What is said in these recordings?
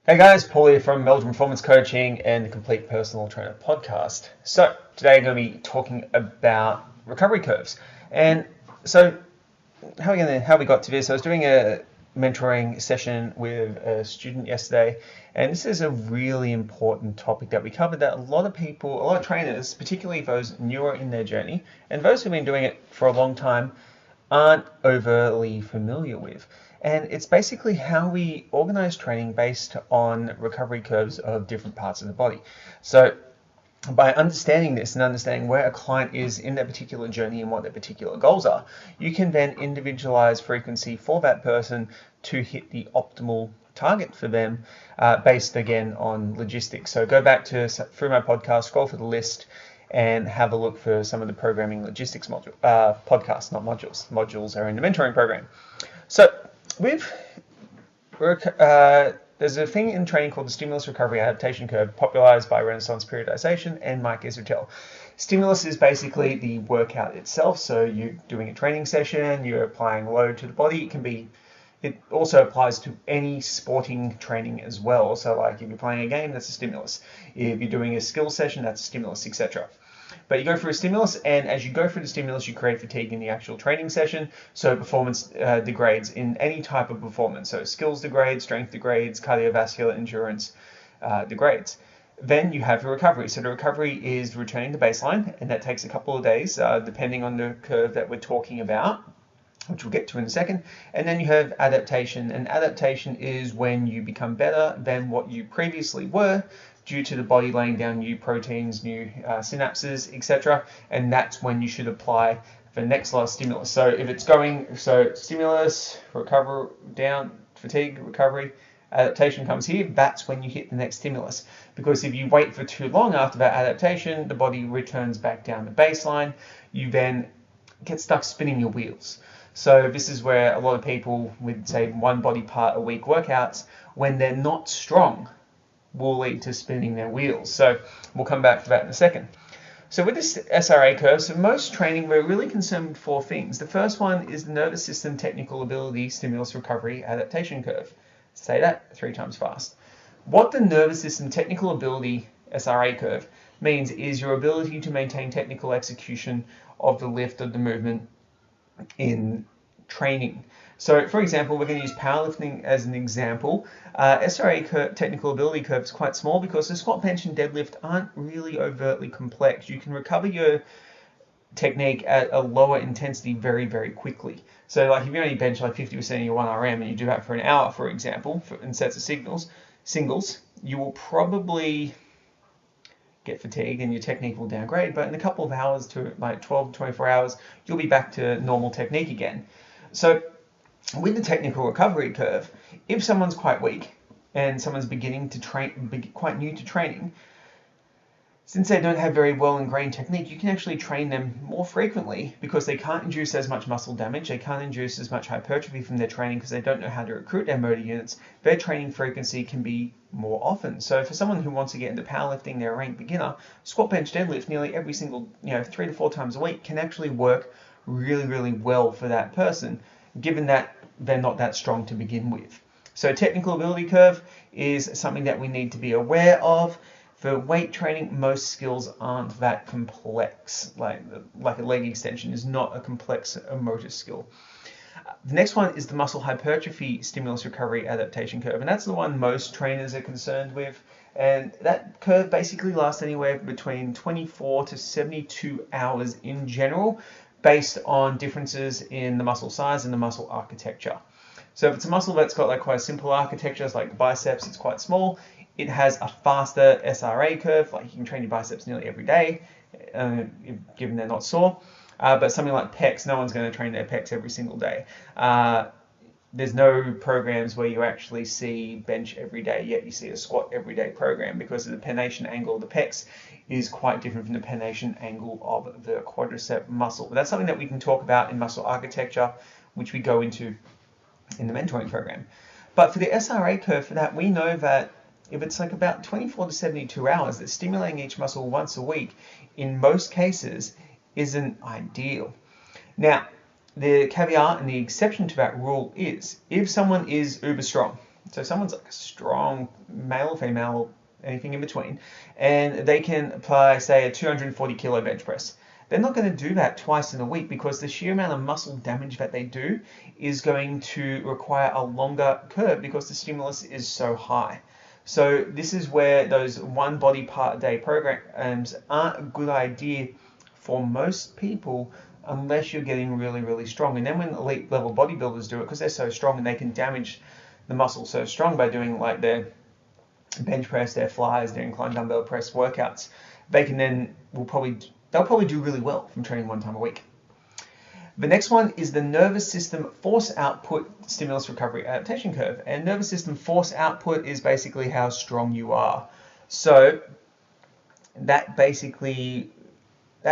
Hey guys, Paul here from Meldrum Performance Coaching and the Complete Personal Trainer podcast. So today I'm going to be talking about recovery curves. And so how we got to this? I was doing a mentoring session with a student yesterday, and this is a really important topic that we covered that a lot of trainers, particularly those newer in their journey, and those who've been doing it for a long time, aren't overly familiar with. And it's basically how we organize training based on recovery curves of different parts of the body. So by understanding this and understanding where a client is in their particular journey and what their particular goals are, you can then individualize frequency for that person to hit the optimal target for them, based again on logistics. So go back through my podcast, scroll for the list, and have a look for some of the programming logistics podcasts, not modules. Modules are in the mentoring program. So there's a thing in training called the stimulus recovery adaptation curve, popularized by Renaissance periodization and Mike Israetel. Stimulus is basically the workout itself. So you're doing a training session, you're applying load to the body. It also applies to any sporting training as well. So like if you're playing a game, that's a stimulus. If you're doing a skill session, that's a stimulus, etc. But you go through a stimulus, and as you go through the stimulus, you create fatigue in the actual training session. So performance degrades in any type of performance. So skills degrade, strength degrades, cardiovascular endurance degrades. Then you have your recovery. So the recovery is returning to baseline, and that takes a couple of days, depending on the curve that we're talking about, which we'll get to in a second. And then you have adaptation. And adaptation is when you become better than what you previously were, due to the body laying down new proteins, new synapses, etc. And that's when you should apply the next lot of stimulus. So if it's stimulus, recover, down, fatigue, recovery, adaptation comes here, that's when you hit the next stimulus. Because if you wait for too long after that adaptation, the body returns back down to baseline. You then get stuck spinning your wheels. So this is where a lot of people with, say, one body part a week workouts, when they're not strong, will lead to spinning their wheels. So we'll come back to that in a second. So with this SRA curve, so most training, we're really concerned with four things. The first one is the nervous system technical ability stimulus recovery adaptation curve. Say that 3 times fast. What the nervous system technical ability SRA curve means is your ability to maintain technical execution of the lift of the movement in training. So, for example, we're going to use powerlifting as an example. SRA technical ability curve is quite small because the squat, bench, and deadlift aren't really overtly complex. You can recover your technique at a lower intensity very, very quickly. So, like if you only bench like 50% of your 1RM and you do that for an hour, for example, in sets of singles, you will probably get fatigued and your technique will downgrade, but in a couple of hours to like 12 to 24 hours, you'll be back to normal technique again. So with the technical recovery curve, if someone's quite weak and someone's beginning to train, quite new to training, since they don't have very well ingrained technique, you can actually train them more frequently because they can't induce as much muscle damage, they can't induce as much hypertrophy from their training because they don't know how to recruit their motor units. Their training frequency can be more often. So for someone who wants to get into powerlifting, they're a ranked beginner, squat, bench, deadlift nearly every single, 3 to 4 times a week can actually work really, really well for that person, given that they're not that strong to begin with. So technical ability curve is something that we need to be aware of. For weight training, most skills aren't that complex. Like a leg extension is not a complex motor skill. The next one is the muscle hypertrophy stimulus recovery adaptation curve, and that's the one most trainers are concerned with. And that curve basically lasts anywhere between 24 to 72 hours in general, based on differences in the muscle size and the muscle architecture. So if it's a muscle that's got like quite a simple architecture, like the biceps, it's quite small, it has a faster SRA curve, like you can train your biceps nearly every day, given they're not sore. But something like pecs, no one's going to train their pecs every single day. There's no programs where you actually see bench every day, yet you see a squat every day program, because the pennation angle of the pecs is quite different from the pennation angle of the quadricep muscle. But that's something that we can talk about in muscle architecture, which we go into in the mentoring program. But for the SRA curve, for that, we know that if it's like about 24 to 72 hours, that stimulating each muscle once a week, in most cases, isn't ideal. Now, the caveat and the exception to that rule is if someone is uber strong So someone's like a strong male or female, or anything in between, and they can apply, say, a 240 kilo bench press. They're not going to do that twice in a week because the sheer amount of muscle damage that they do is going to require a longer curve because the stimulus is so high. So this is where those one body part a day programs aren't a good idea for most people unless you're getting really, really strong. And then when elite level bodybuilders do it, because they're so strong and they can damage the muscle so strong by doing like their bench press, their flies, their incline dumbbell press workouts, they can then they'll probably do really well from training one time a week. The next one is the nervous system force output stimulus recovery adaptation curve. And nervous system force output is basically how strong you are. So that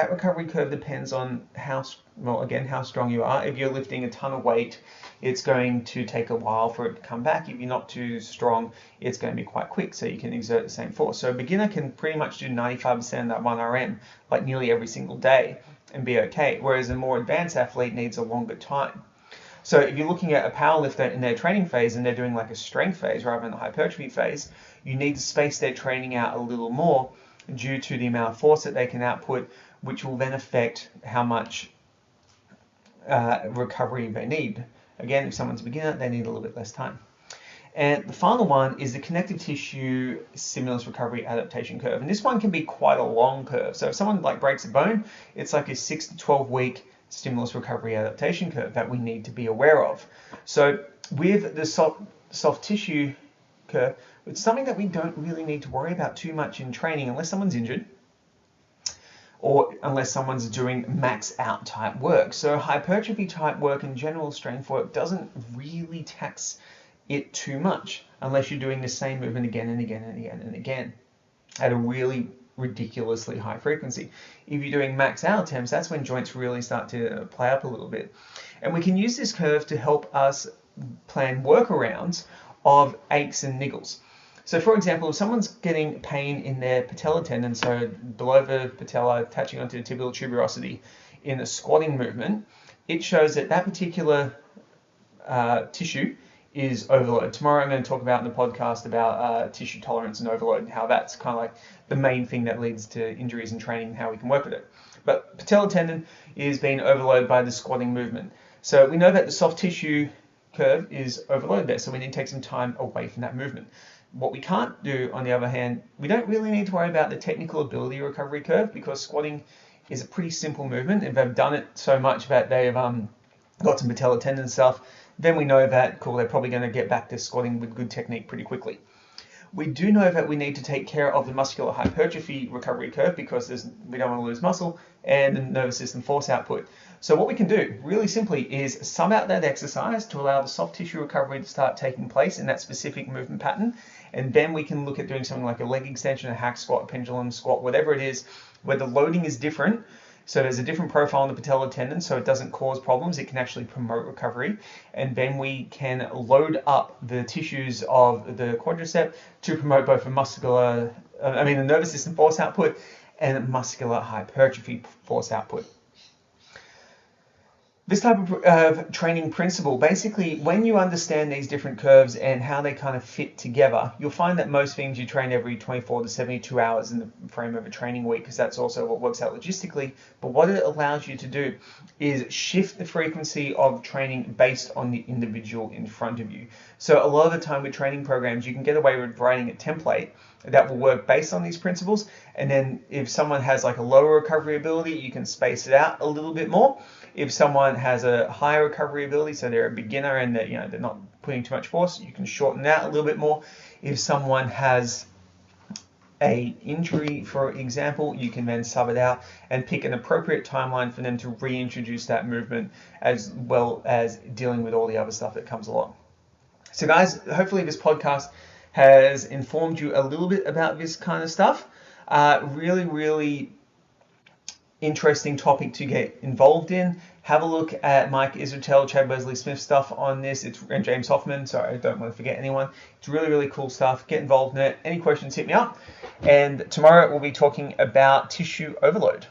recovery curve depends on how strong you are. If you're lifting a ton of weight, it's going to take a while for it to come back. If you're not too strong, it's going to be quite quick, so you can exert the same force. So a beginner can pretty much do 95% of that 1 RM, like nearly every single day, and be okay, whereas a more advanced athlete needs a longer time. So if you're looking at a powerlifter in their training phase and they're doing like a strength phase rather than a hypertrophy phase, you need to space their training out a little more due to the amount of force that they can output, which will then affect how much recovery they need. Again, if someone's a beginner, they need a little bit less time. And the final one is the connective tissue stimulus recovery adaptation curve. And this one can be quite a long curve. So if someone like breaks a bone, it's like a 6 to 12 week stimulus recovery adaptation curve that we need to be aware of. So with the soft tissue curve, it's something that we don't really need to worry about too much in training unless someone's injured or unless someone's doing max out type work. So hypertrophy type work and general strength work doesn't really tax it too much unless you're doing the same movement again and again and again and again at a really ridiculously high frequency. If you're doing max out attempts, that's when joints really start to play up a little bit. And we can use this curve to help us plan workarounds of aches and niggles. So for example, if someone's getting pain in their patella tendon, so below the patella attaching onto the tibial tuberosity in a squatting movement, it shows that that particular tissue is overload. Tomorrow I'm going to talk about in the podcast about tissue tolerance and overload and how that's kind of like the main thing that leads to injuries in training and how we can work with it. But patella tendon is being overloaded by the squatting movement. So we know that the soft tissue curve is overloaded there, so we need to take some time away from that movement. What we can't do, on the other hand, we don't really need to worry about the technical ability recovery curve because squatting is a pretty simple movement. If they've done it so much that they've got some patella tendon stuff, then we know that, cool, they're probably going to get back to squatting with good technique pretty quickly. We do know that we need to take care of the muscular hypertrophy recovery curve because we don't want to lose muscle and the nervous system force output. So what we can do really simply is sum out that exercise to allow the soft tissue recovery to start taking place in that specific movement pattern. And then we can look at doing something like a leg extension, a hack squat, a pendulum squat, whatever it is, where the loading is different. So there's a different profile on the patella tendon, so it doesn't cause problems. It can actually promote recovery. And then we can load up the tissues of the quadricep to promote both the nervous system force output and muscular hypertrophy force output. This type of training principle, basically, when you understand these different curves and how they kind of fit together, you'll find that most things you train every 24 to 72 hours in the frame of a training week, because that's also what works out logistically. But what it allows you to do is shift the frequency of training based on the individual in front of you. So a lot of the time with training programs, you can get away with writing a template that will work based on these principles. And then if someone has like a lower recovery ability, you can space it out a little bit more. If someone has a higher recovery ability, so they're a beginner and they're not putting too much force, you can shorten that a little bit more. If someone has a injury, for example, you can then sub it out and pick an appropriate timeline for them to reintroduce that movement, as well as dealing with all the other stuff that comes along. So guys, hopefully this podcast has informed you a little bit about this kind of stuff. Really, really interesting topic to get involved in. Have a look at Mike Israetel, Chad Wesley Smith stuff on this. And James Hoffman. Sorry, I don't want to forget anyone. It's really, really cool stuff. Get involved in it. Any questions, hit me up. And tomorrow we'll be talking about tissue overload.